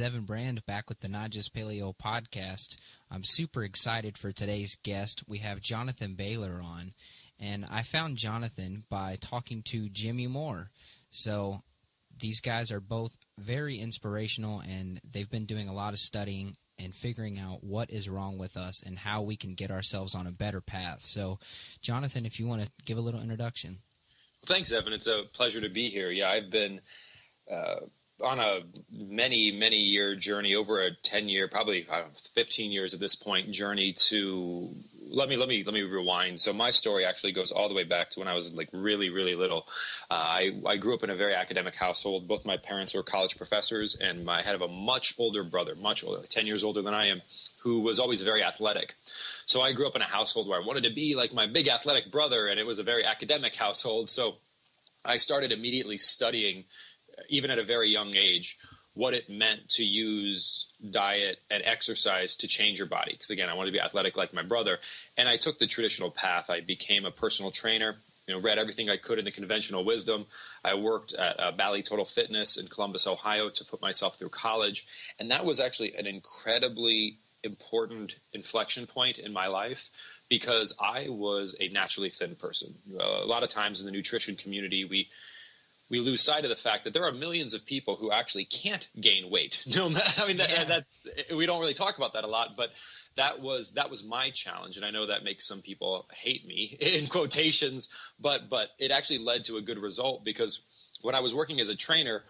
Evan Brand back with the Not Just Paleo podcast. I'm super excited for today's guest. We have Jonathan Bailor on, and I found Jonathan by talking to Jimmy Moore. So these guys are both very inspirational, and they've been doing a lot of studying and figuring out what is wrong with us and how we can get ourselves on a better path. So, Jonathan, if you want to give a little introduction. Thanks, Evan. It's a pleasure to be here. Yeah, I've been on a many year journey, over a 10-year, probably 15 years at this point, journey to let me rewind. So my story actually goes all the way back to when I was like really little. I grew up in a very academic household. Both my parents were college professors, and I had a much older brother, much older, like 10 years older than I am, who was always very athletic. So I grew up in a household where I wanted to be like my big athletic brother, and it was a very academic household. So I started immediately studying, even at a very young age, what it meant to use diet and exercise to change your body. Because again, I wanted to be athletic like my brother. And I took the traditional path. I became a personal trainer, read everything I could in the conventional wisdom. I worked at Bally Total Fitness in Columbus, Ohio to put myself through college. And that was actually an incredibly important inflection point in my life, because I was a naturally thin person. A lot of times in the nutrition community, we lose sight of the fact that there are millions of people who actually can't gain weight. That's we don't really talk about that a lot, but that was my challenge, and I know that makes some people hate me in quotations, but it actually led to a good result, because when I was working as a trainer,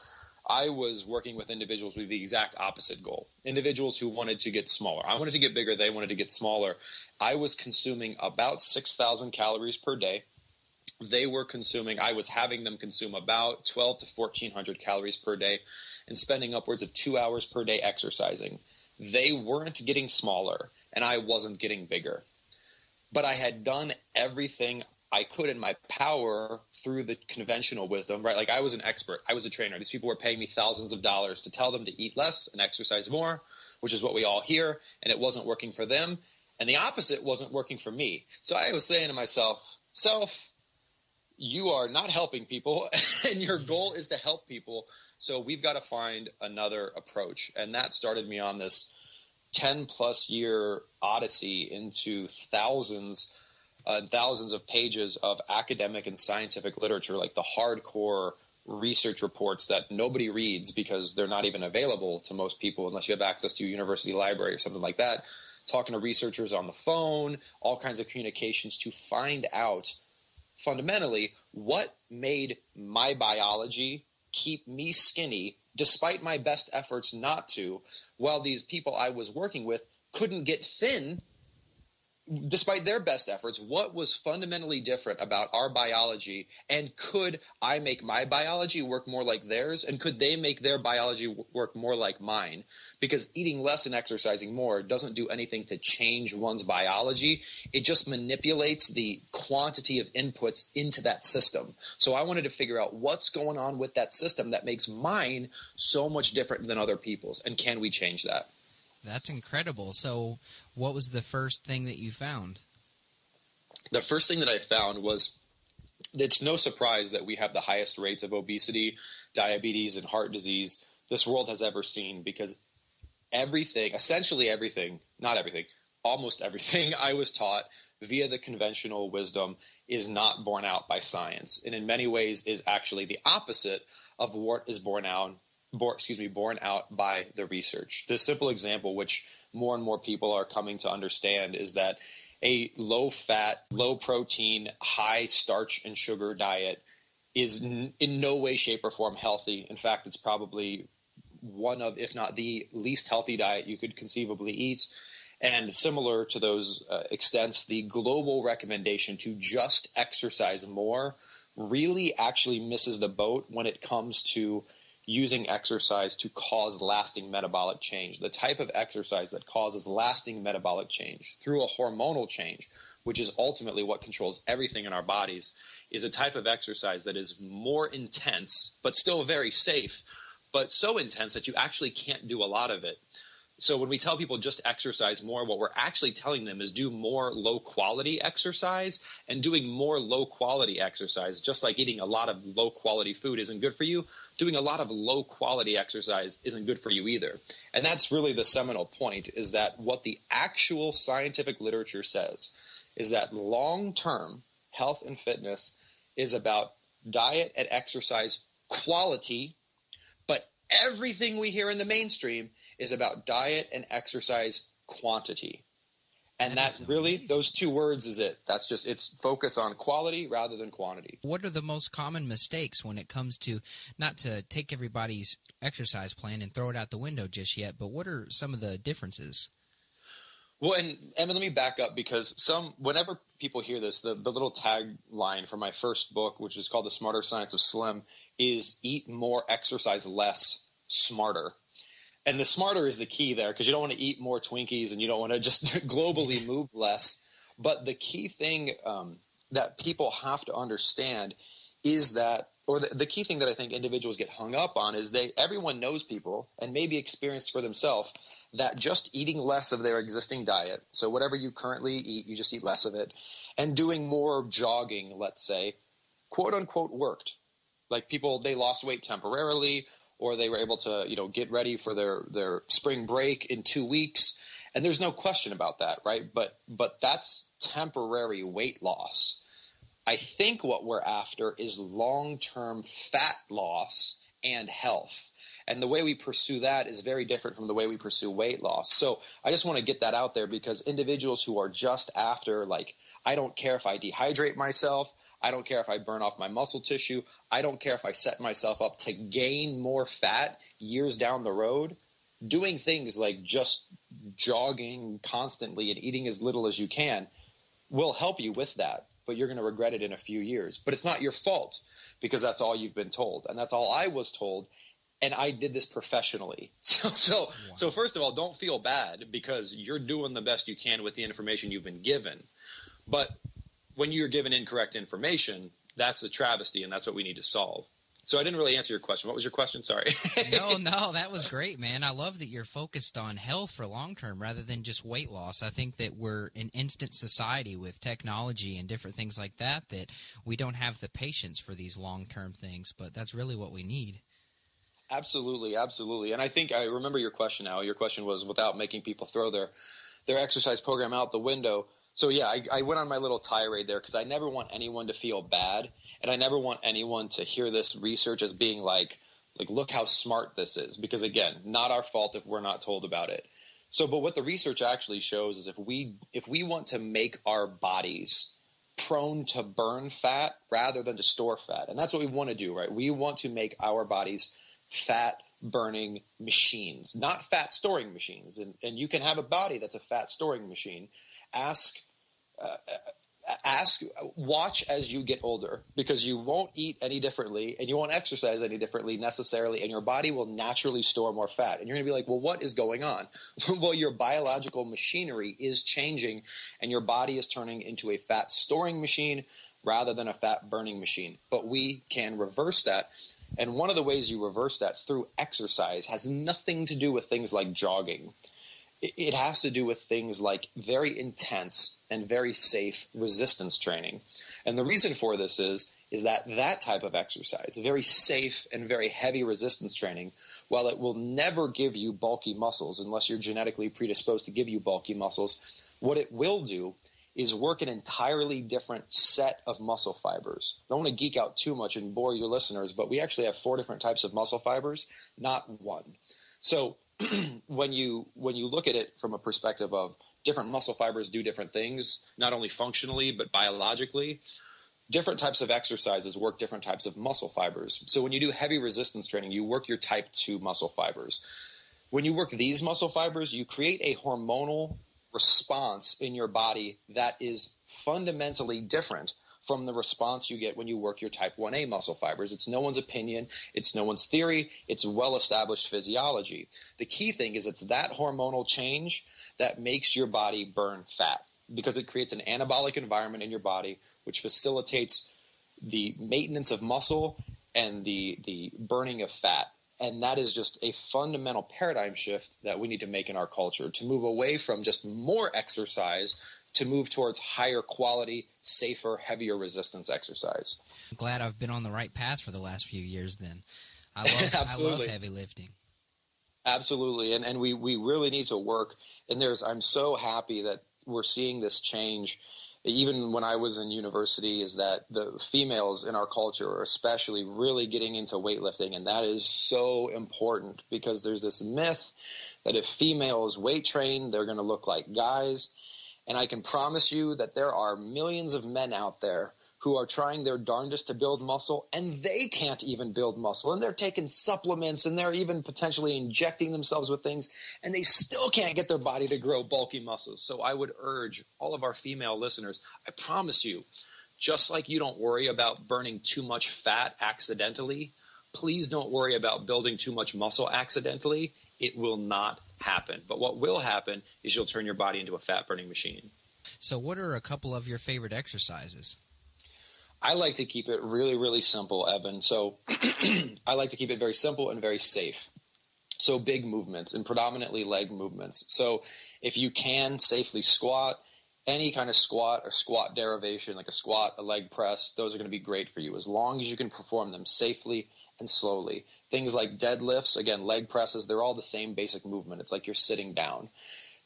I was working with individuals with the exact opposite goal. Individuals who wanted to get smaller. I wanted to get bigger, they wanted to get smaller. I was consuming about 6,000 calories per day. I was having them consume about 12 to 1,400 calories per day and spending upwards of 2 hours per day exercising. They weren't getting smaller, and I wasn't getting bigger. But I had done everything I could in my power through the conventional wisdom, right? Like, I was an expert. I was a trainer. These people were paying me thousands of dollars to tell them to eat less and exercise more, which is what we all hear, and it wasn't working for them. And the opposite wasn't working for me. So I was saying to myself, you are not helping people, and your goal is to help people. So we've got to find another approach. And that started me on this 10-plus year odyssey into thousands of pages of academic and scientific literature, like the hardcore research reports that nobody reads because they're not even available to most people unless you have access to a university library or something like that. Talking to researchers on the phone, all kinds of communications to find out fundamentally what made my biology keep me skinny despite my best efforts not to, while these people I was working with couldn't get thin despite their best efforts. What was fundamentally different about our biology, and could I make my biology work more like theirs, and could they make their biology work more like mine? Because eating less and exercising more doesn't do anything to change one's biology. It just manipulates the quantity of inputs into that system. So I wanted to figure out what's going on with that system that makes mine so much different than other people's, and can we change that? That's incredible. So what was the first thing that you found? The first thing that I found was, it's no surprise that we have the highest rates of obesity, diabetes, and heart disease this world has ever seen, because almost everything I was taught via the conventional wisdom is not borne out by science, and in many ways is actually the opposite of what is borne out by the research. The simple example, which more and more people are coming to understand, is that a low-fat, low-protein, high-starch and sugar diet is in no way, shape, or form healthy. In fact, it's probably one of, if not the least healthy diet you could conceivably eat. And similar to those extents, the global recommendation to just exercise more really actually misses the boat when it comes to using exercise to cause lasting metabolic change. The type of exercise that causes lasting metabolic change through a hormonal change, which is ultimately what controls everything in our bodies, is a type of exercise that is more intense, but still very safe, but so intense that you actually can't do a lot of it. So when we tell people just exercise more, what we're actually telling them is do more low quality exercise, and doing more low quality exercise, just like eating a lot of low quality food isn't good for you, doing a lot of low quality exercise isn't good for you either. And that's really the seminal point, is that what the actual scientific literature says is that long-term health and fitness is about diet and exercise quality, but everything we hear in the mainstream is about diet and exercise quantity. And that really, those two words is it. That's just, it's focus on quality rather than quantity. What are the most common mistakes when it comes to, not to take everybody's exercise plan and throw it out the window just yet, but what are some of the differences? Well, and let me back up, because whenever people hear this, the little tagline for my first book, which is called The Smarter Science of Slim, is eat more, exercise less, smarter. And the smarter is the key there, because you don't want to eat more Twinkies and you don't want to just globally move less. But the key thing that people have to understand is that, or the key thing that I think individuals get hung up on is everyone knows people, and maybe experienced for themselves, that just eating less of their existing diet, so whatever you currently eat, you just eat less of it, and doing more jogging, let's say, quote unquote worked. Like people, they lost weight temporarily, or they were able to, get ready for their spring break in 2 weeks. And there's no question about that, right? But that's temporary weight loss. I think what we're after is long-term fat loss and health. And the way we pursue that is very different from the way we pursue weight loss. So I just want to get that out there, because individuals who are just after, like, I don't care if I dehydrate myself, I don't care if I burn off my muscle tissue, I don't care if I set myself up to gain more fat years down the road, doing things like just jogging constantly and eating as little as you can will help you with that. But you're going to regret it in a few years. But it's not your fault, because that's all you've been told. And that's all I was told. And I did this professionally. So first of all, don't feel bad, because you're doing the best you can with the information you've been given. But when you're given incorrect information, that's a travesty, and that's what we need to solve. So I didn't really answer your question. What was your question? Sorry. No, that was great, man. I love that you're focused on health for long term rather than just weight loss. I think that we're an instant society with technology and different things like that we don't have the patience for these long-term things, but that's really what we need. Absolutely, absolutely. And I think I remember your question now. Your question was without making people throw their exercise program out the window. So yeah, I went on my little tirade there, because I never want anyone to feel bad, and I never want anyone to hear this research as being like look how smart this is, because again, not our fault if we're not told about it. So, but what the research actually shows is if we want to make our bodies prone to burn fat rather than to store fat, and that's what we want to do, right? We want to make our bodies fat burning machines, not fat storing machines. And you can have a body that's a fat storing machine. Watch as you get older, because you won't eat any differently and you won't exercise any differently necessarily, and your body will naturally store more fat. And you're going to be like, well, what is going on? Well, your biological machinery is changing, and your body is turning into a fat storing machine rather than a fat burning machine. But we can reverse that. And one of the ways you reverse that through exercise has nothing to do with things like jogging. It has to do with things like very intense and very safe resistance training. And the reason for this is that type of exercise, very safe and very heavy resistance training, while it will never give you bulky muscles unless you're genetically predisposed to give you bulky muscles, what it will do is work an entirely different set of muscle fibers. I don't want to geek out too much and bore your listeners, but we actually have 4 different types of muscle fibers, not one. So when you look at it from a perspective of different muscle fibers do different things, not only functionally but biologically, different types of exercises work different types of muscle fibers. So when you do heavy resistance training, you work your type 2 muscle fibers. When you work these muscle fibers, you create a hormonal response in your body that is fundamentally different from the response you get when you work your type 1A muscle fibers. It's no one's opinion. It's no one's theory. It's well-established physiology. The key thing is it's that hormonal change that makes your body burn fat, because it creates an anabolic environment in your body which facilitates the maintenance of muscle and the burning of fat. And that is just a fundamental paradigm shift that we need to make in our culture, to move away from just more exercise to move towards higher quality, safer, heavier resistance exercise. I'm glad I've been on the right path for the last few years then. I love heavy lifting. Absolutely. And we really need to work. And I'm so happy that we're seeing this change. Even when I was in university, is that the females in our culture are especially really getting into weightlifting. And that is so important, because there's this myth that if females weight train, they're going to look like guys. And I can promise you that there are millions of men out there who are trying their darndest to build muscle, and they can't even build muscle. And they're taking supplements, and they're even potentially injecting themselves with things, and they still can't get their body to grow bulky muscles. So I would urge all of our female listeners, I promise you, just like you don't worry about burning too much fat accidentally, please don't worry about building too much muscle accidentally. It will not happen. But what will happen is you'll turn your body into a fat-burning machine. So what are a couple of your favorite exercises? I like to keep it really, really simple, Evan. So I like to keep it very simple and very safe. So big movements, and predominantly leg movements. So if you can safely squat, any kind of squat or squat derivation, like a squat, a leg press, those are going to be great for you as long as you can perform them safely and slowly. Things like deadlifts, again, leg presses, they're all the same basic movement. It's like you're sitting down.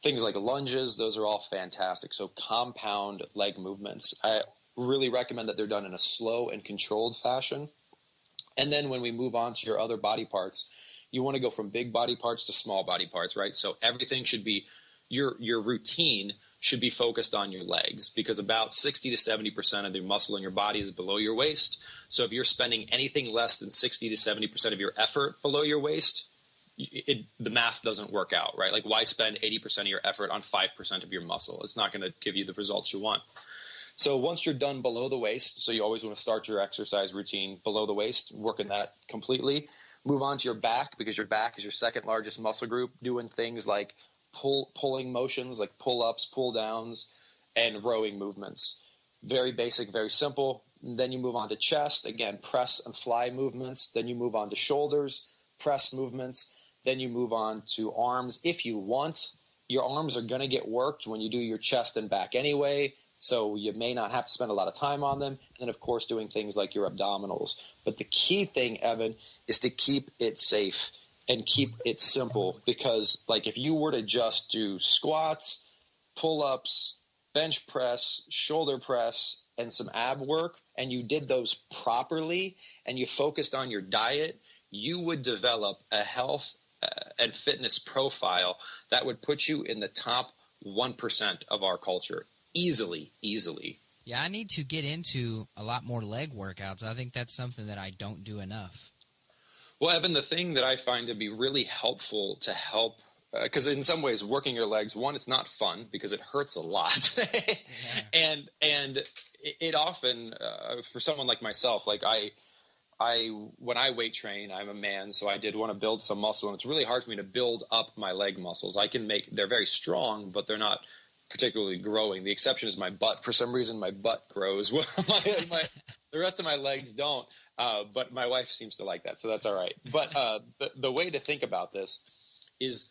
Things like lunges, those are all fantastic. So compound leg movements. I really recommend that they're done in a slow and controlled fashion. And then when we move on to your other body parts, you want to go from big body parts to small body parts, right? So everything should be, your routine should be focused on your legs, because about 60 to 70% of the muscle in your body is below your waist. So if you're spending anything less than 60 to 70% of your effort below your waist, the math doesn't work out, right? Like, why spend 80% of your effort on 5% of your muscle? It's not going to give you the results you want. So once you're done below the waist, so you always want to start your exercise routine below the waist, working that completely. Move on to your back, because your back is your second largest muscle group, doing things like pulling motions, like pull-ups, pull-downs, and rowing movements. Very basic, very simple. And then you move on to chest, again, press and fly movements. Then you move on to shoulders, press movements. Then you move on to arms. If you want, your arms are going to get worked when you do your chest and back anyway, so you may not have to spend a lot of time on them. And then, of course, doing things like your abdominals. But the key thing, Evan, is to keep it safe and keep it simple, because, like, if you were to just do squats, pull-ups, bench press, shoulder press, and some ab work, and you did those properly, and you focused on your diet, you would develop a health and fitness profile that would put you in the top 1% of our culture. Easily. Yeah, I need to get into a lot more leg workouts. I think that's something that I don't do enough. Well, Evan, the thing that I find to be really helpful to help, because in some ways working your legs, one, it's not fun because it hurts a lot. Yeah. And it often, for someone like myself, like when I weight train, I'm a man, so I did want to build some muscle, and it's really hard for me to build up my leg muscles. They're very strong, but they're not particularly growing. The exception is my butt. For some reason, my butt grows. The rest of my legs don't. But my wife seems to like that, so that's all right. But the way to think about this is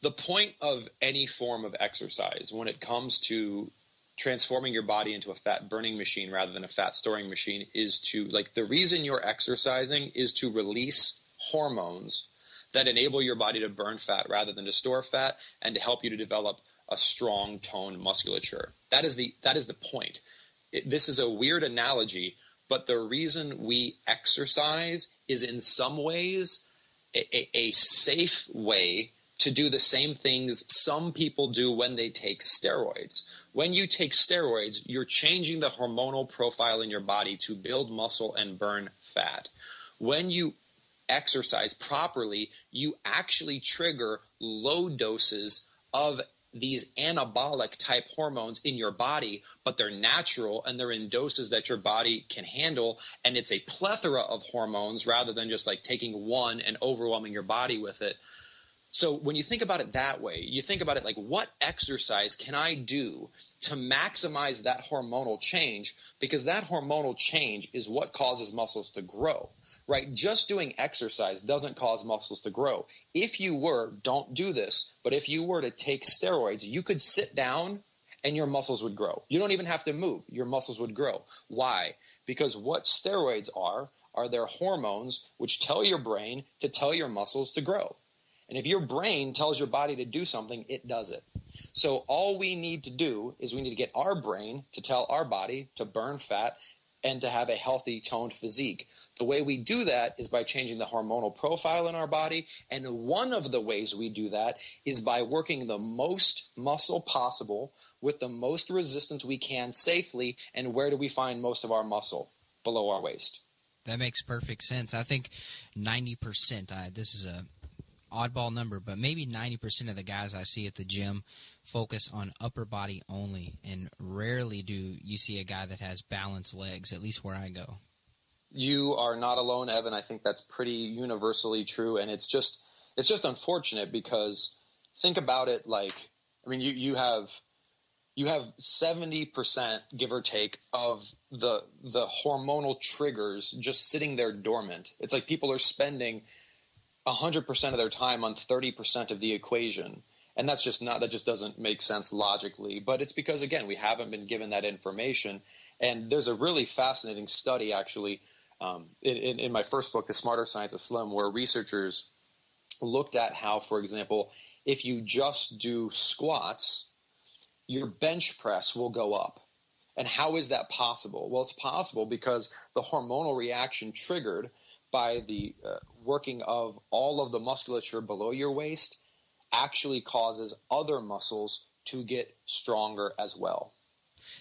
the point of any form of exercise when it comes to transforming your body into a fat-burning machine rather than a fat-storing machine is to, like, the reason you're exercising is to release hormones that enable your body to burn fat rather than to store fat, and to help you to develop a strong, toned musculature. That is the point. This is a weird analogy, but the reason we exercise is in some ways a safe way to do the same things some people do when they take steroids. When you take steroids, you're changing the hormonal profile in your body to build muscle and burn fat. When you exercise properly, you actually trigger low doses of these anabolic type hormones in your body, but they're natural and they're in doses that your body can handle, and it's a plethora of hormones rather than just like taking one and overwhelming your body with it. So when you think about it that way, you think about it like, what exercise can I do to maximize that hormonal change? Because that hormonal change is what causes muscles to grow, right? Just doing exercise doesn't cause muscles to grow. If you were, don't do this, but if you were to take steroids, you could sit down and your muscles would grow. You don't even have to move. Your muscles would grow. Why? Because what steroids are their hormones which tell your brain to tell your muscles to grow. And if your brain tells your body to do something, it does it. So all we need to do is we need to get our brain to tell our body to burn fat and to have a healthy, toned physique. The way we do that is by changing the hormonal profile in our body, and one of the ways we do that is by working the most muscle possible with the most resistance we can safely. And where do we find most of our muscle? Below our waist. That makes perfect sense. I think 90%, this is a oddball number, but maybe 90% of the guys I see at the gym focus on upper body only, and rarely do you see a guy that has balanced legs, at least where I go. You are not alone, Evan. I think that's pretty universally true, and it's just unfortunate because think about it like, I mean, you have 70%, give or take, of the hormonal triggers just sitting there dormant. It's like people are spending 100% of their time on 30% of the equation. And that just doesn't make sense logically. But it's because, again, we haven't been given that information. And there's a really fascinating study, actually, in my first book, The Smarter Science of Slim, where researchers looked at how, for example, if you just do squats, your bench press will go up. And how is that possible? Well, it's possible because the hormonal reaction triggered by the working of all of the musculature below your waist actually causes other muscles to get stronger as well.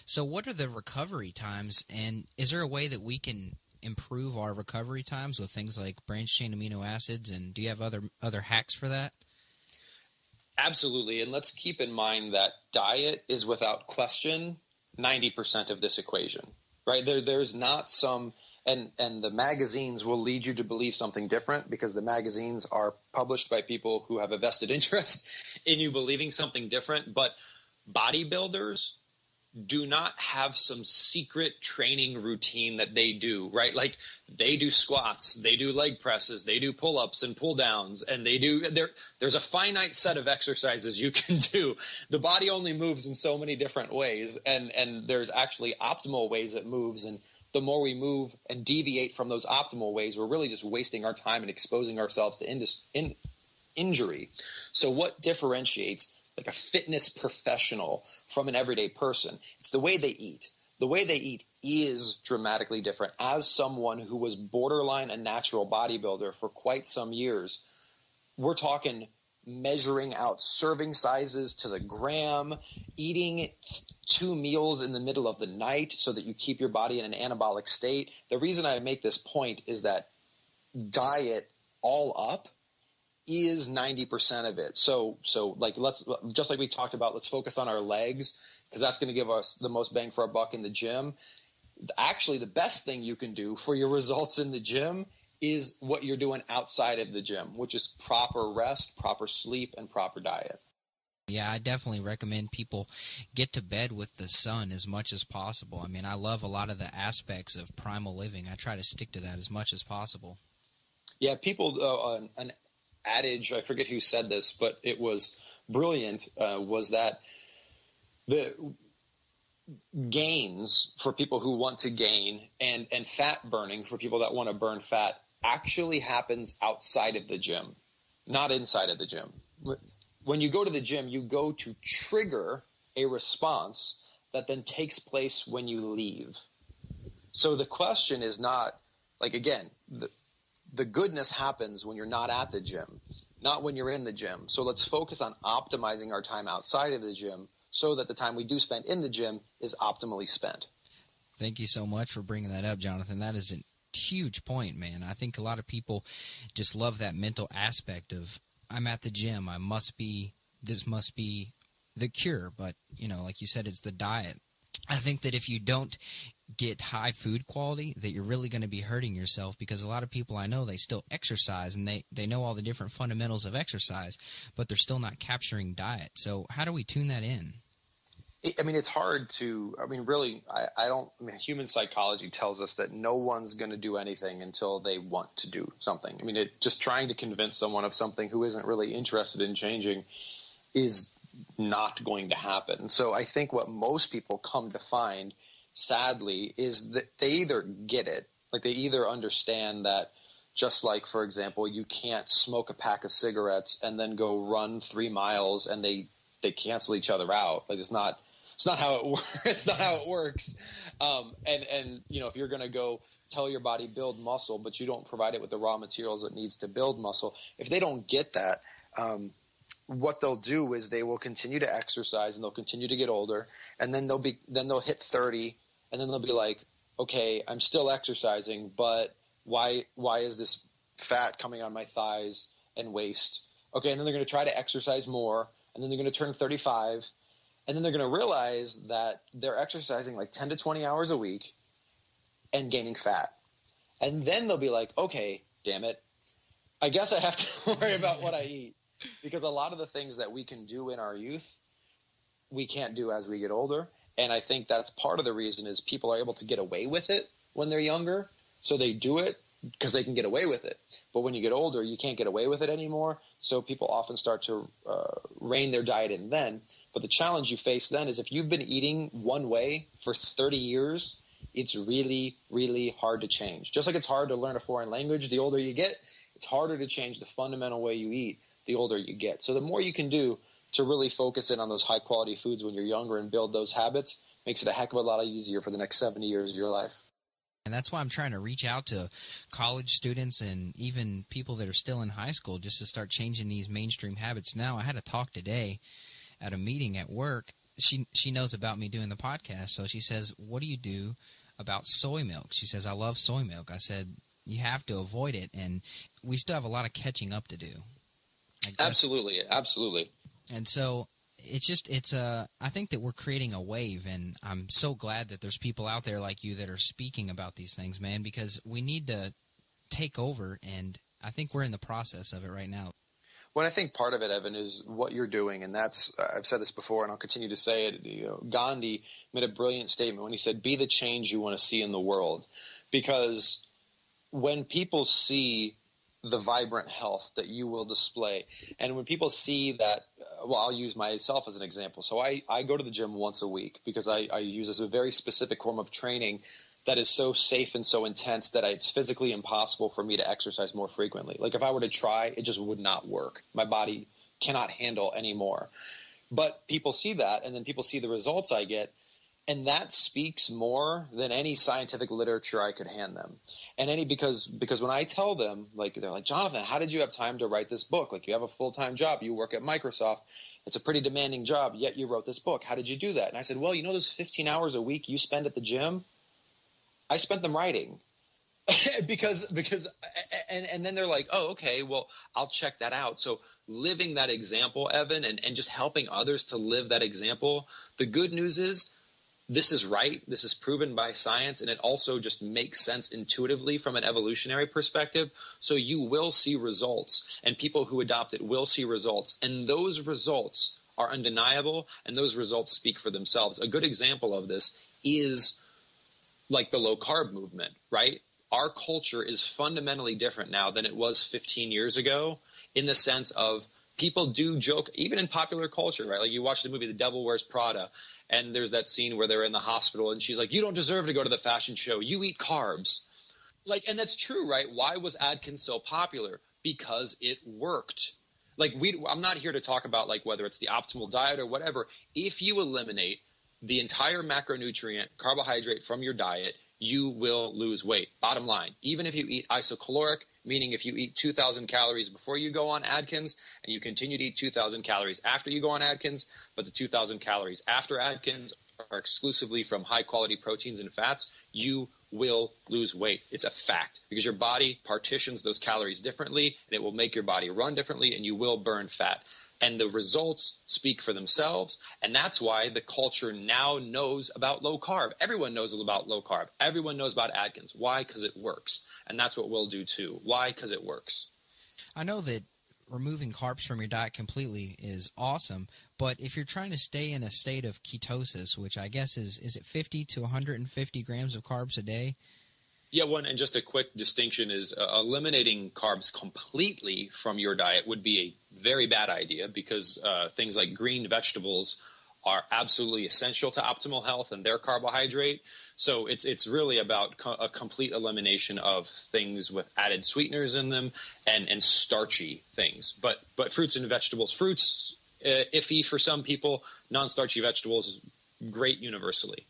So what are the recovery times, and is there a way that we can improve our recovery times with things like branched-chain amino acids, and do you have other hacks for that? Absolutely, and let's keep in mind that diet is without question 90% of this equation, right? There's not some – and the magazines will lead you to believe something different because the magazines are published by people who have a vested interest in you believing something different. But bodybuilders do not have some secret training routine that they do, right? Like they do squats, they do leg presses, they do pull-ups and pull-downs, and there's a finite set of exercises you can do. The body only moves in so many different ways, and there's actually optimal ways it moves, and the more we move and deviate from those optimal ways, we're really just wasting our time and exposing ourselves to injury. So what differentiates like a fitness professional from an everyday person? It's the way they eat. The way they eat is dramatically different. As someone who was borderline a natural bodybuilder for quite some years, we're talking measuring out serving sizes to the gram, eating 2 meals in the middle of the night so that you keep your body in an anabolic state. The reason I make this point is that diet all up is 90% of it. So like just like we talked about, let's focus on our legs because that's going to give us the most bang for our buck in the gym. Actually, the best thing you can do for your results in the gym is what you're doing outside of the gym, which is proper rest, proper sleep, and proper diet. Yeah, I definitely recommend people get to bed with the sun as much as possible. I mean, I love a lot of the aspects of primal living. I try to stick to that as much as possible. Yeah, people, an adage, I forget who said this, but it was brilliant, was that the gains for people who want to gain and fat burning for people that want to burn fat actually happens outside of the gym, not inside of the gym. When you go to the gym, you go to trigger a response that then takes place when you leave. So the question is not, like, again, the goodness happens when you're not at the gym, not when you're in the gym. So let's focus on optimizing our time outside of the gym so that the time we do spend in the gym is optimally spent. Thank you so much for bringing that up, Jonathan. That is a huge point, man. I think a lot of people just love that mental aspect of, I'm at the gym, this must be the cure. But, like you said, it's the diet. I think that if you don't get high food quality, that you're really going to be hurting yourself, because a lot of people I know, they still exercise and they know all the different fundamentals of exercise, but they're still not capturing diet. So how do we tune that in? I mean, it's hard to, I mean, really, human psychology tells us that no one's going to do anything until they want to do something. I mean, just trying to convince someone of something who isn't really interested in changing is not going to happen. So I think what most people come to find, sadly, is that they either get it, like they either understand that, just like, for example, you can't smoke a pack of cigarettes and then go run 3 miles and they cancel each other out. Like it's not how it works. It's not how it works. And you know, if you're going to go tell your body build muscle, but you don't provide it with the raw materials it needs to build muscle, if they don't get that, what they'll do is they will continue to exercise and they'll continue to get older, and then they'll hit 30, and then they'll be like, okay, I'm still exercising, but why is this fat coming on my thighs and waist? Okay, and then they're going to try to exercise more, and then they're going to turn 35, and then they're going to realize that they're exercising like 10 to 20 hours a week and gaining fat. And then they'll be like, okay, damn it, I guess I have to worry about what I eat. Because a lot of the things that we can do in our youth, we can't do as we get older. And I think that's part of the reason is people are able to get away with it when they're younger. So they do it because they can get away with it. But when you get older, you can't get away with it anymore. So people often start to rein their diet in then. But the challenge you face then is if you've been eating one way for 30 years, it's really, really hard to change. Just like it's hard to learn a foreign language, the older you get, it's harder to change the fundamental way you eat the older you get. So the more you can do to really focus in on those high quality foods when you're younger and build those habits makes it a heck of a lot easier for the next 70 years of your life. And that's why I'm trying to reach out to college students and even people that are still in high school just to start changing these mainstream habits now. I had a talk today at a meeting at work. She knows about me doing the podcast, so she says, what do you do about soy milk? She says, I love soy milk. I said, you have to avoid it, and we still have a lot of catching up to do. Absolutely. And so I think that we're creating a wave, and I'm so glad that there's people out there like you that are speaking about these things, man, because we need to take over, and I think we're in the process of it right now. Well, I think part of it, Evan, is what you're doing, and that's I've said this before, and I'll continue to say it. You know, Gandhi made a brilliant statement when he said, "Be the change you want to see in the world," because when people see the vibrant health that you will display, and when people see that, well, I'll use myself as an example. So I go to the gym once a week because I use this a very specific form of training that is so safe and so intense that it's physically impossible for me to exercise more frequently. Like if I were to try, it just would not work. My body cannot handle anymore. But people see that, and then people see the results I get, and that speaks more than any scientific literature I could hand them. And because when I tell them, like, they're like, Jonathan, how did you have time to write this book? Like, you have a full-time job. You work at Microsoft. It's a pretty demanding job, yet you wrote this book. How did you do that? And I said, well, you know those 15 hours a week you spend at the gym? I spent them writing. because then they're like, oh, okay, well, I'll check that out. So living that example, Evan, and just helping others to live that example, the good news is this is right. This is proven by science, and it also just makes sense intuitively from an evolutionary perspective. So you will see results, and people who adopt it will see results, and those results are undeniable, and those results speak for themselves. A good example of this is like the low-carb movement, right? Our culture is fundamentally different now than it was 15 years ago in the sense of people do joke, even in popular culture, right? Like you watch the movie The Devil Wears Prada, and there's that scene where they're in the hospital and she's like, you don't deserve to go to the fashion show. You eat carbs. Like, and that's true, right? Why was Atkins so popular? Because it worked. Like I'm not here to talk about like whether it's the optimal diet or whatever. If you eliminate the entire macronutrient carbohydrate from your diet, you will lose weight. Bottom line, even if you eat isocaloric, meaning if you eat 2,000 calories before you go on Atkins and you continue to eat 2,000 calories after you go on Atkins, but the 2,000 calories after Atkins are exclusively from high-quality proteins and fats, you will lose weight. It's a fact because your body partitions those calories differently, and it will make your body run differently, and you will burn fat. And the results speak for themselves, and that's why the culture now knows about low carb. Everyone knows about low carb. Everyone knows about Atkins. Why? Because it works. And that's what we'll do too. Why? Because it works. I know that removing carbs from your diet completely is awesome. But if you're trying to stay in a state of ketosis, which I guess is it 50 to 150 grams of carbs a day? Yeah, and just a quick distinction is eliminating carbs completely from your diet would be a very bad idea, because things like green vegetables are absolutely essential to optimal health and their carbohydrate. So it's really about a complete elimination of things with added sweeteners in them and starchy things. But fruits and vegetables, fruits, iffy for some people, non-starchy vegetables, great universally.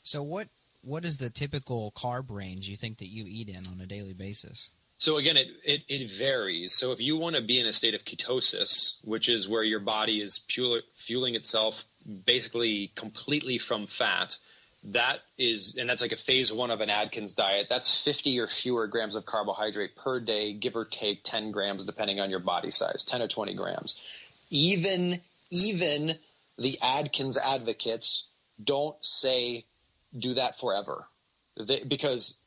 So what is the typical carb range you think that you eat in on a daily basis? So again, it varies. So if you want to be in a state of ketosis, which is where your body is fueling itself basically completely from fat, that's like a phase 1 of an Atkins diet. That's 50 or fewer grams of carbohydrate per day, give or take 10 grams, depending on your body size, 10 or 20 grams. Even the Atkins advocates don't say do that forever, because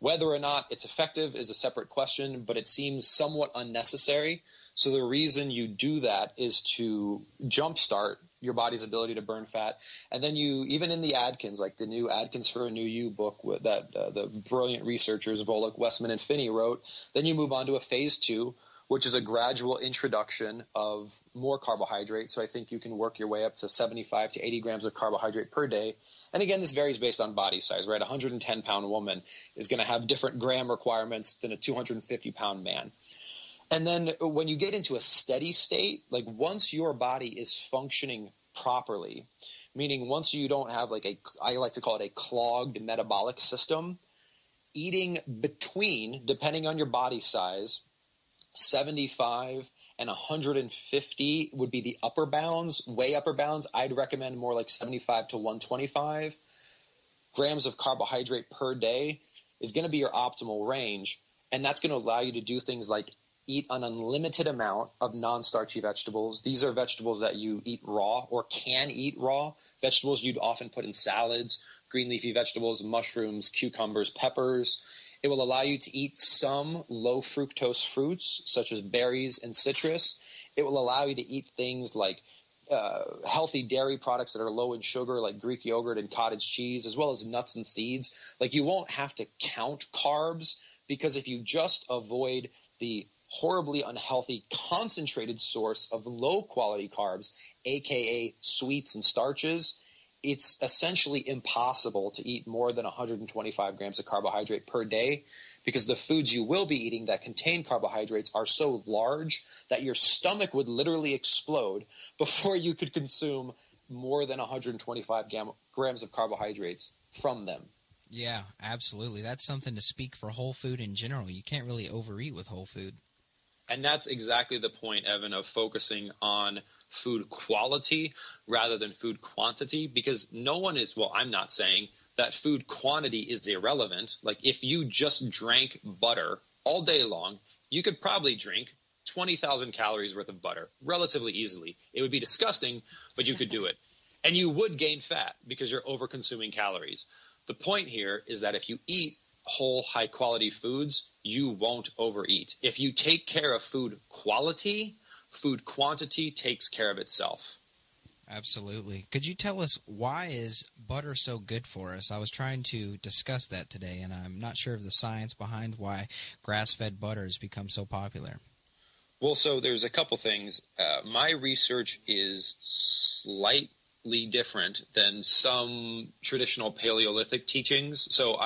whether or not it's effective is a separate question, but it seems somewhat unnecessary. So the reason you do that is to jumpstart your body's ability to burn fat. And then even in the Atkins, like the new Atkins for a New You book that the brilliant researchers Volek, Westman, and Finney wrote, then you move on to a phase 2, which is a gradual introduction of more carbohydrate. So I think you can work your way up to 75 to 80 grams of carbohydrate per day. And again, this varies based on body size, right? A 110-pound woman is going to have different gram requirements than a 250-pound man. And then when you get into a steady state, like once your body is functioning properly, meaning once you don't have I like to call it a clogged metabolic system, eating between, depending on your body size, 75 and 150 would be the upper bounds, way upper bounds. I'd recommend more like 75 to 125 grams of carbohydrate per day is going to be your optimal range. And that's going to allow you to do things like eat an unlimited amount of non-starchy vegetables. These are vegetables that you eat raw or can eat raw. Vegetables you'd often put in salads, green leafy vegetables, mushrooms, cucumbers, peppers. It will allow you to eat some low fructose fruits, such as berries and citrus. It will allow you to eat things like healthy dairy products that are low in sugar, like Greek yogurt and cottage cheese, as well as nuts and seeds. Like, you won't have to count carbs, because if you just avoid the horribly unhealthy concentrated source of low-quality carbs, aka sweets and starches, it's essentially impossible to eat more than 125 grams of carbohydrate per day, because the foods you will be eating that contain carbohydrates are so large that your stomach would literally explode before you could consume more than 125 grams of carbohydrates from them. Yeah, absolutely. That's something to speak for whole food in general. You can't really overeat with whole food. And that's exactly the point, Evan, of focusing on food quality rather than food quantity, because no one is, well, I'm not saying that food quantity is irrelevant. Like, if you just drank butter all day long, you could probably drink 20,000 calories worth of butter relatively easily. It would be disgusting, but you could do it. And you would gain fat because you're over-consuming calories. The point here is that if you eat whole, high-quality foods, you won't overeat. If you take care of food quality, food quantity takes care of itself. Absolutely. Could you tell us, why is butter so good for us? I was trying to discuss that today, and I'm not sure of the science behind why grass-fed butter has become so popular. Well, so there's a couple things. My research is slightly different than some traditional Paleolithic teachings. So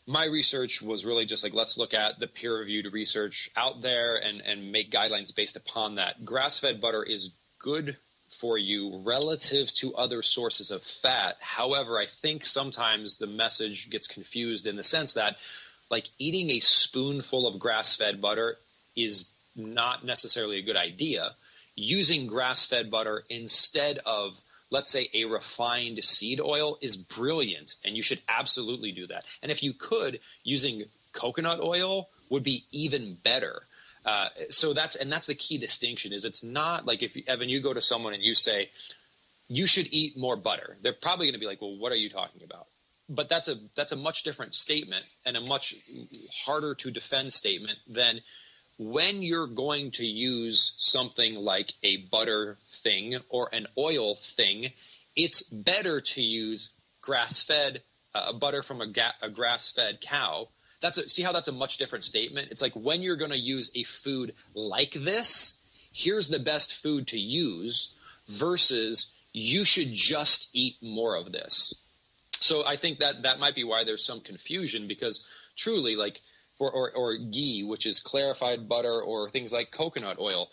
my research was really just like, let's look at the peer-reviewed research out there and make guidelines based upon that. Grass-fed butter is good for you relative to other sources of fat. However, I think sometimes the message gets confused in the sense that, like, eating a spoonful of grass-fed butter is not necessarily a good idea. Using grass-fed butter instead of, let's say, a refined seed oil is brilliant, and you should absolutely do that. And if you could, using coconut oil would be even better. So that's the key distinction. Is it's not like, if Evan, you go to someone and you say you should eat more butter, they're probably going to be like, well, what are you talking about? but that's a much different statement and a much harder to defend statement than when you're going to use something like a butter thing or an oil thing. It's better to use grass-fed butter from a grass-fed cow. See how that's a much different statement? It's like when you're going to use a food like this, here's the best food to use versus you should just eat more of this. So I think that might be why there's some confusion, because truly, like or ghee, which is clarified butter, or things like coconut oil,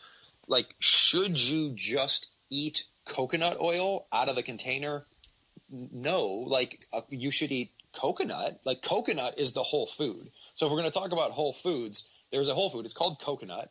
like should you just eat coconut oil out of the container? No, like you should eat coconut. Like coconut is the whole food. So if we're going to talk about whole foods, there's a whole food. It's called coconut.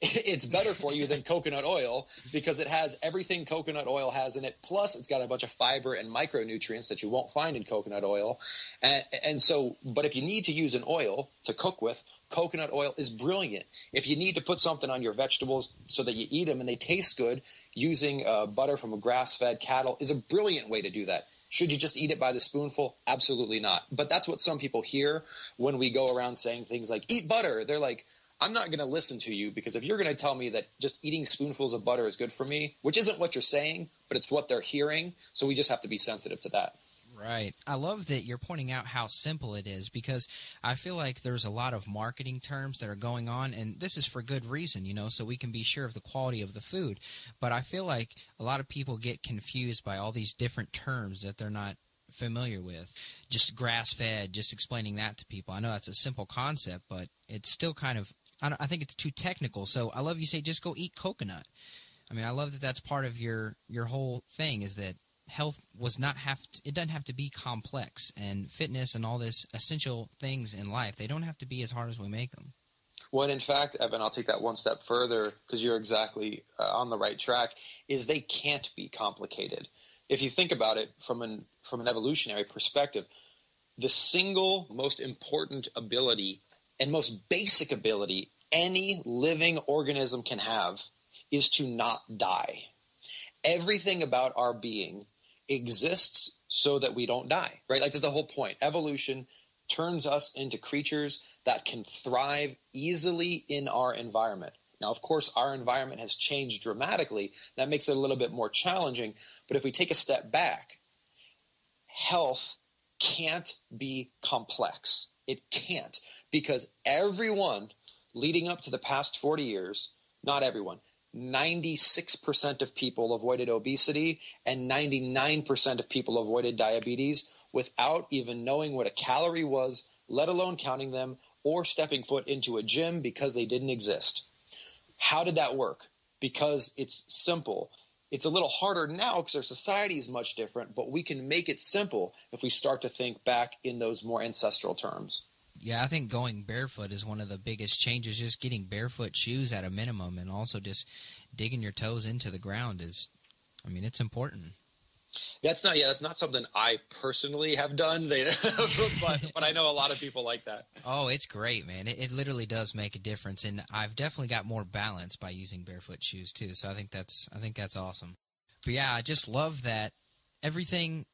It's better for you than coconut oil because it has everything coconut oil has in it. Plus, it's got a bunch of fiber and micronutrients that you won't find in coconut oil. And so, but if you need to use an oil to cook with, coconut oil is brilliant. If you need to put something on your vegetables so that you eat them and they taste good, using butter from a grass-fed cattle is a brilliant way to do that. Should you just eat it by the spoonful? Absolutely not. But that's what some people hear when we go around saying things like, eat butter. They're like, I'm not going to listen to you, because if you're going to tell me that just eating spoonfuls of butter is good for me, which isn't what you're saying, but it's what they're hearing, so we just have to be sensitive to that. Right. I love that you're pointing out how simple it is, because I feel like there's a lot of marketing terms that are going on, and this is for good reason, so we can be sure of the quality of the food. But I feel like a lot of people get confused by all these different terms that they're not familiar with. Just grass-fed, just explaining that to people. I know that's a simple concept, but it's still kind of, I think it's too technical. So I love you say just go eat coconut. I mean, I love that that's part of your whole thing, is that health it doesn't have to be complex, and fitness and all this essential things in life, they don't have to be as hard as we make them. Well, and in fact, Evan, I'll take that one step further, because you're exactly on the right track, is they can't be complicated. If you think about it from an evolutionary perspective, the single most important ability and most basic ability any living organism can have is to not die. Everything about our being exists so that we don't die, right? Like, that's the whole point. Evolution turns us into creatures that can thrive easily in our environment. Now, of course, our environment has changed dramatically. That makes it a little bit more challenging. But if we take a step back, health can't be complex. It can't, because everyone leading up to the past 40 years, not everyone, 96% of people avoided obesity and 99% of people avoided diabetes without even knowing what a calorie was, let alone counting them or stepping foot into a gym, because they didn't exist. How did that work? Because it's simple. It's a little harder now because our society is much different, but we can make it simple if we start to think back in those more ancestral terms. Yeah, I think going barefoot is one of the biggest changes. Just getting barefoot shoes at a minimum, and also just digging your toes into the ground it's important. That's not something I personally have done, but I know a lot of people like that. Oh, it's great, man. It literally does make a difference, and I've definitely got more balance by using barefoot shoes too. So I think that's awesome. But yeah, I just love that everything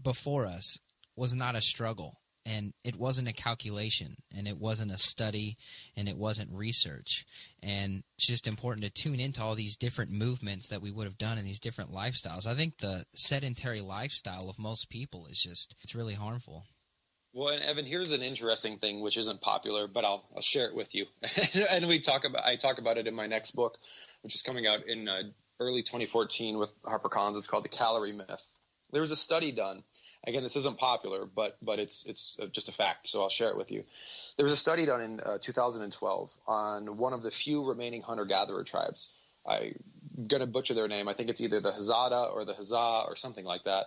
before us was not a struggle. And it wasn't a calculation, and it wasn't a study, and it wasn't research. And it's just important to tune into all these different movements that we would have done in these different lifestyles. I think the sedentary lifestyle of most people it's really harmful. Well, and Evan, here's an interesting thing which isn't popular, but I'll share it with you. And I talk about it in my next book, which is coming out in early 2014 with HarperCollins. It's called The Calorie Myth. There was a study done. Again, this isn't popular, but it's just a fact, so I'll share it with you. There was a study done in 2012 on one of the few remaining hunter-gatherer tribes. I'm going to butcher their name. I think it's either the Hazada or the Hazah or something like that.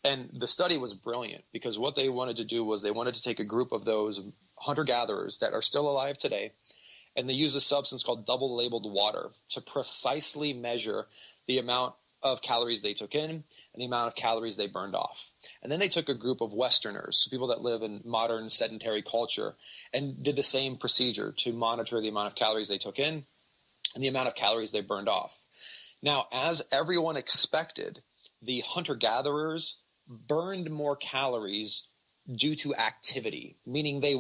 And the study was brilliant, because what they wanted to do was they wanted to take a group of those hunter-gatherers that are still alive today, and they used a substance called double-labeled water to precisely measure the amount of calories they took in and the amount of calories they burned off. And then they took a group of Westerners, people that live in modern sedentary culture, and did the same procedure to monitor the amount of calories they took in and the amount of calories they burned off. Now, as everyone expected, the hunter-gatherers burned more calories due to activity, meaning they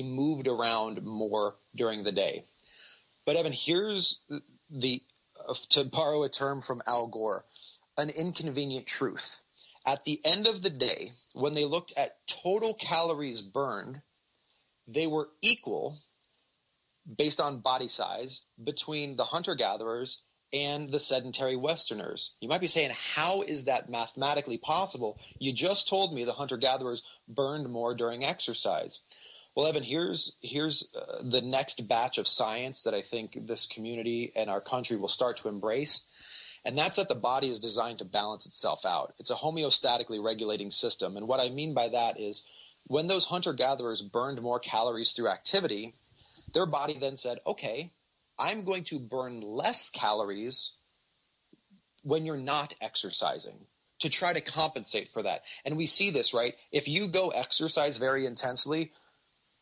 moved around more during the day. But Evan, here's to borrow a term from Al Gore, an inconvenient truth. At the end of the day, when they looked at total calories burned, they were equal based on body size between the hunter-gatherers and the sedentary Westerners. You might be saying, how is that mathematically possible? You just told me the hunter-gatherers burned more during exercise. Well, Evan, here's the next batch of science that I think this community and our country will start to embrace, and that's that the body is designed to balance itself out. It's a homeostatically regulating system, and what I mean by that is when those hunter-gatherers burned more calories through activity, their body then said, okay, I'm going to burn less calories when you're not exercising to try to compensate for that. And we see this, right? If you go exercise very intensely,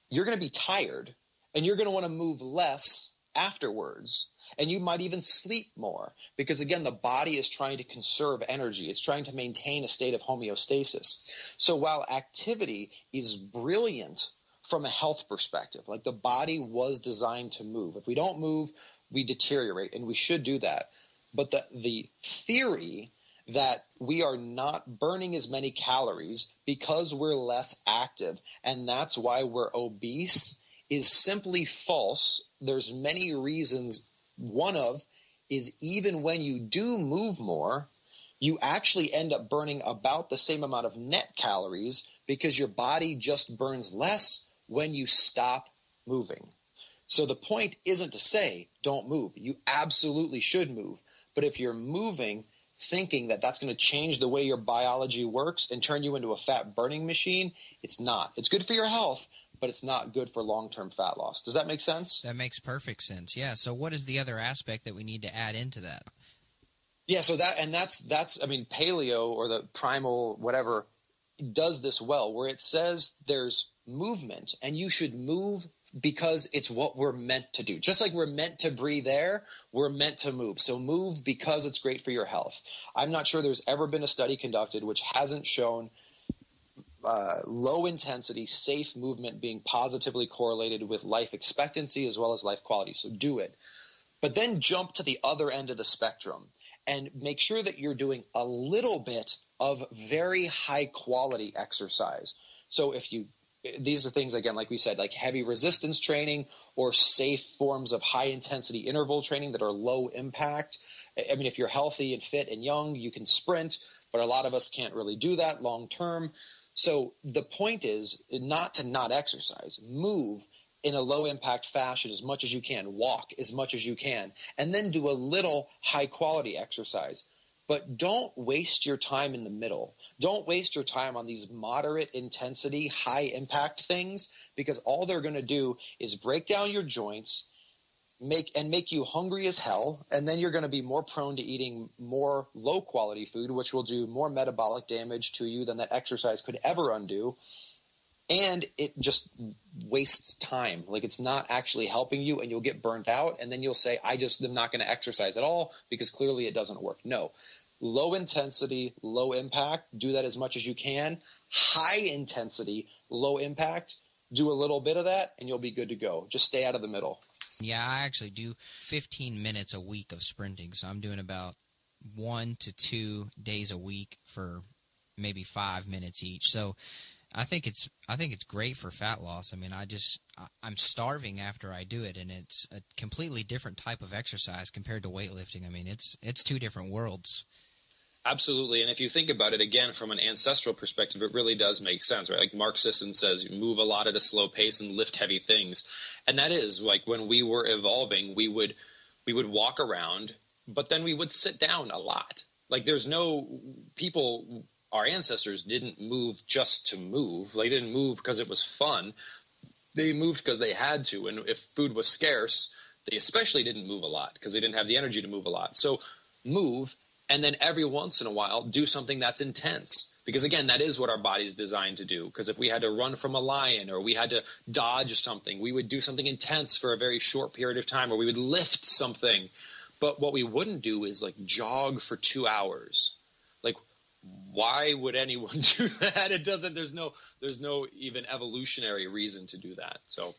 you're going to be tired and you're going to want to move less afterwards. And you might even sleep more because, again, the body is trying to conserve energy. It's trying to maintain a state of homeostasis. So while activity is brilliant from a health perspective, like the body was designed to move. If we don't move, we deteriorate, and we should do that. But the theory that we are not burning as many calories because we're less active, and that's why we're obese, is simply false. There's many reasons. One of is even when you do move more, you actually end up burning about the same amount of net calories because your body just burns less when you stop moving. So the point isn't to say don't move. You absolutely should move. But if you're moving thinking that that's going to change the way your biology works and turn you into a fat burning machine, it's not. It's good for your health, but it's not good for long-term fat loss. Does that make sense? That makes perfect sense. Yeah. So what is the other aspect that we need to add into that? Yeah. So that's I mean, paleo or the primal whatever does this well, where it says there's movement and you should move because it's what we're meant to do. Just like we're meant to breathe air, we're meant to move. So move because it's great for your health. I'm not sure there's ever been a study conducted which hasn't shown low intensity, safe movement being positively correlated with life expectancy as well as life quality. So do it. But then jump to the other end of the spectrum and make sure that you're doing a little bit of very high quality exercise. So these are things, again, like we said, like heavy resistance training or safe forms of high intensity interval training that are low impact. I mean, if you're healthy and fit and young, you can sprint, but a lot of us can't really do that long term. So the point is not to not exercise. Move in a low impact fashion as much as you can. Walk as much as you can. And then do a little high quality exercise. But don't waste your time in the middle. Don't waste your time on these moderate intensity, high impact things, because all they're going to do is break down your joints, make you hungry as hell, and then you're going to be more prone to eating more low quality food, which will do more metabolic damage to you than that exercise could ever undo. And it just wastes time. Like, it's not actually helping you, and you'll get burnt out, and then you'll say, I just am not going to exercise at all because clearly it doesn't work. No. Low intensity, low impact, do that as much as you can. High intensity, low impact, do a little bit of that, and you'll be good to go. Just stay out of the middle. Yeah, I actually do 15 minutes a week of sprinting, so I'm doing about 1 to 2 days a week for maybe 5 minutes each. So I think it's great for fat loss. I mean, I'm starving after I do it, and it's a completely different type of exercise compared to weightlifting. I mean, it's two different worlds. Absolutely. And if you think about it, again, from an ancestral perspective, it really does make sense, right? Like Mark Sisson says, move a lot at a slow pace and lift heavy things. And that is like when we were evolving, we would walk around, but then we would sit down a lot. Like our ancestors didn't move just to move. They didn't move because it was fun. They moved because they had to. And if food was scarce, they especially didn't move a lot because they didn't have the energy to move a lot. So move. And then every once in a while, do something that's intense. Because, again, that is what our body's designed to do. Because if we had to run from a lion or we had to dodge something, we would do something intense for a very short period of time, or we would lift something. But what we wouldn't do is, like, jog for 2 hours. Like, why would anyone do that? There's no even evolutionary reason to do that. So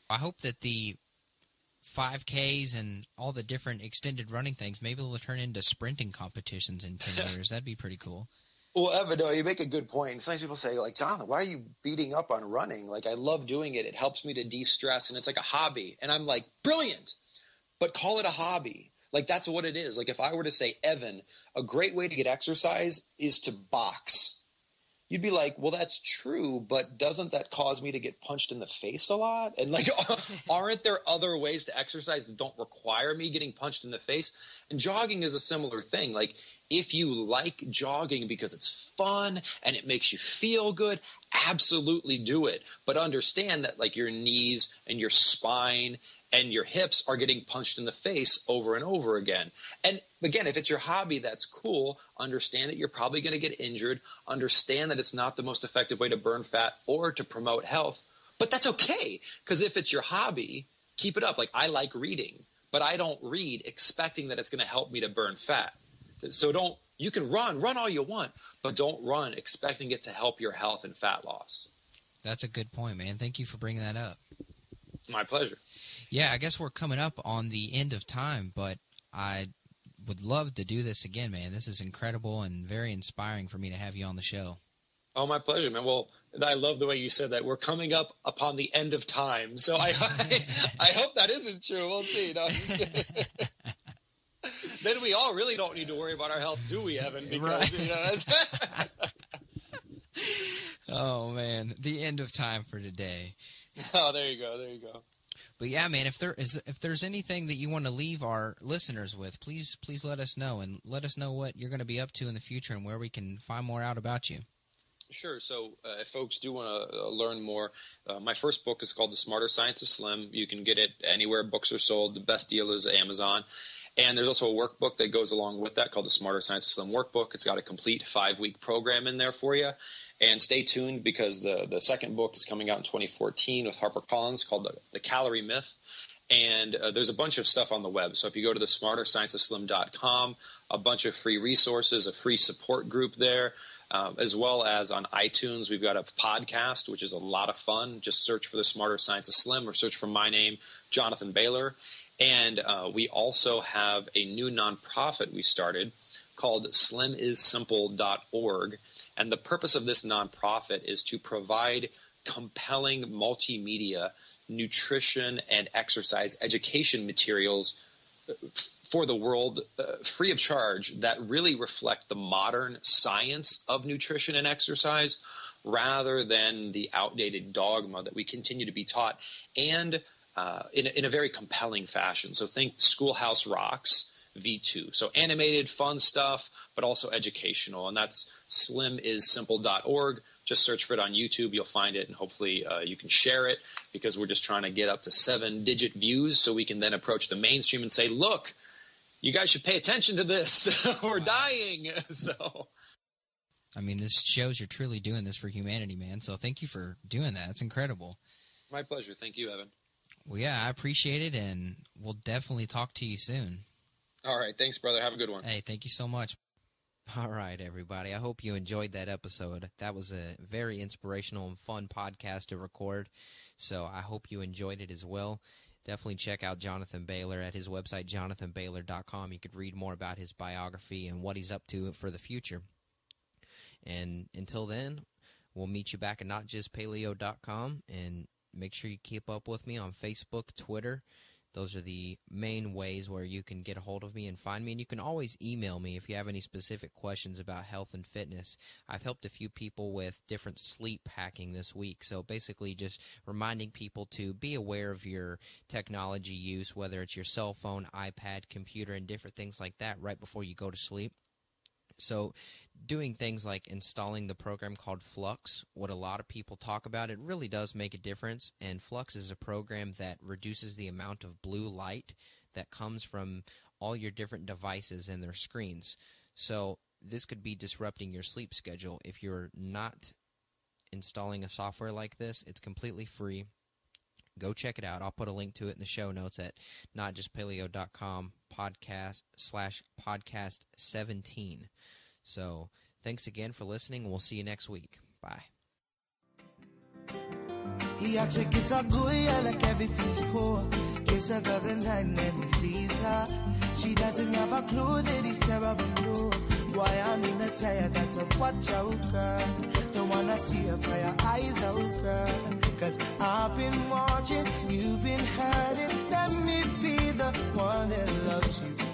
I hope that the 5Ks and all the different extended running things, maybe they'll turn into sprinting competitions in 10 years. That'd be pretty cool. Well, Evan, no, you make a good point. Sometimes people say, like, Jonathan, why are you beating up on running? Like, I love doing it. It helps me to de-stress, and it's like a hobby. And I'm like, brilliant, but call it a hobby. Like, that's what it is. Like, if I were to say, Evan, a great way to get exercise is to box. You'd be like, well, that's true, but doesn't that cause me to get punched in the face a lot? And like, aren't there other ways to exercise that don't require me getting punched in the face? And jogging is a similar thing. Like, if you like jogging because it's fun and it makes you feel good, absolutely do it. But understand that, like, your knees and your spine and your hips are getting punched in the face over and over again. And again, if it's your hobby, that's cool. Understand that you're probably going to get injured. Understand that it's not the most effective way to burn fat or to promote health. But that's okay, because if it's your hobby, keep it up. Like, I like reading, but I don't read expecting that it's going to help me to burn fat. So you can run all you want, but don't run expecting it to help your health and fat loss. That's a good point, man. Thank you for bringing that up. My pleasure. Yeah, I guess we're coming up on the end of time, but I would love to do this again, man. This is incredible and very inspiring for me to have you on the show. Oh, my pleasure, man. Well, I love the way you said that. We're coming up upon the end of time, so I hope that isn't true. We'll see. No, then we all really don't need to worry about our health, do we, Evan? Because, right. Oh, man. The end of time for today. Oh, there you go. But yeah, man, if there's anything that you want to leave our listeners with, please let us know, and let us know what you're going to be up to in the future and where we can find more out about you. Sure. So if folks do want to learn more, my first book is called The Smarter Science of Slim. You can get it anywhere books are sold. The best deal is Amazon. And there's also a workbook that goes along with that called the Smarter Science of Slim Workbook. It's got a complete 5-week program in there for you. And stay tuned, because the second book is coming out in 2014 with HarperCollins called The Calorie Myth. And there's a bunch of stuff on the web. So if you go to the smarterscienceofslim.com, a bunch of free resources, a free support group there, as well as on iTunes. We've got a podcast, which is a lot of fun. Just search for The Smarter Science of Slim, or search for my name, Jonathan Bailor. And we also have a new nonprofit we started called slimissimple.org. And the purpose of this nonprofit is to provide compelling multimedia nutrition and exercise education materials for the world, free of charge, that really reflect the modern science of nutrition and exercise, rather than the outdated dogma that we continue to be taught, and in a very compelling fashion. So think Schoolhouse Rocks V2. So animated, fun stuff, but also educational. And that's slimissimple.org. Just search for it on YouTube. You'll find it, and hopefully you can share it, because we're just trying to get up to 7-digit views so we can then approach the mainstream and say, look, you guys should pay attention to this. We're dying. So, I mean, this shows you're truly doing this for humanity, man. So thank you for doing that. It's incredible. My pleasure. Thank you, Evan. Well, yeah, I appreciate it, and we'll definitely talk to you soon. All right. Thanks, brother. Have a good one. Hey, thank you so much. All right, everybody. I hope you enjoyed that episode. That was a very inspirational and fun podcast to record, so I hope you enjoyed it as well. Definitely check out Jonathan Bailor at his website, jonathanbailor.com. You could read more about his biography and what he's up to for the future. And until then, we'll meet you back at notjustpaleo.com, and make sure you keep up with me on Facebook, Twitter. Those are the main ways where you can get a hold of me and find me. And you can always email me if you have any specific questions about health and fitness. I've helped a few people with different sleep hacking this week. So basically just reminding people to be aware of your technology use, whether it's your cell phone, iPad, computer, and different things like that right before you go to sleep. So doing things like installing the program called Flux, what a lot of people talk about, it really does make a difference. And Flux is a program that reduces the amount of blue light that comes from all your different devices and their screens. So this could be disrupting your sleep schedule. If you're not installing a software like this, it's completely free. Go check it out. I'll put a link to it in the show notes at notjustpaleo.com /podcast 17. So Thanks again for listening, and we'll see you next week. Bye. He acts like it's all good, yeah, like everything's cool. Kiss her girl goodnight and then he leaves her. She doesn't have a clue that he's terrible news. Why I'm in a tire, got to watch out, girl. Don't wanna see her cry her eyes out, girl. Cause I've been watching, you've been hurting. Let me be the one that loves you.